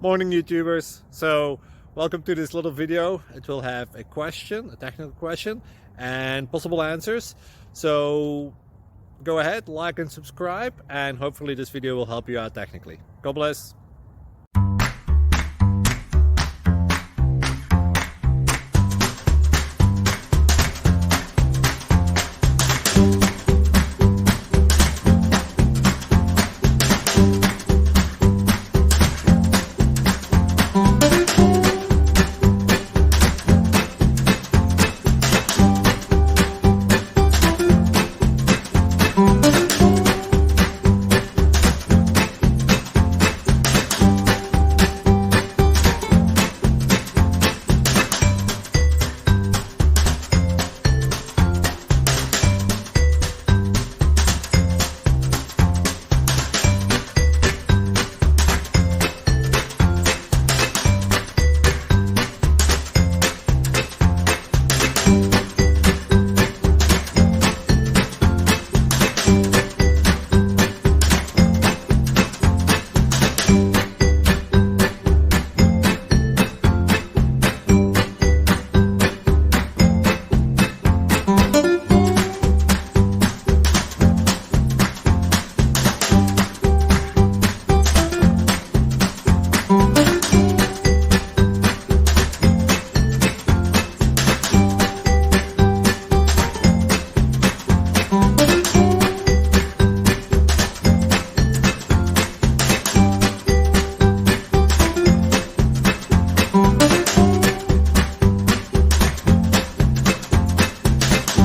Morning YouTubers. So welcome to this little video. It will have a question, a technical question, and possible answers. So go ahead, like and subscribe, and hopefully this video will help you out technically. God bless.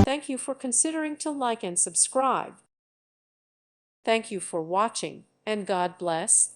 Thank you for considering to like and subscribe. Thank you for watching, and God bless.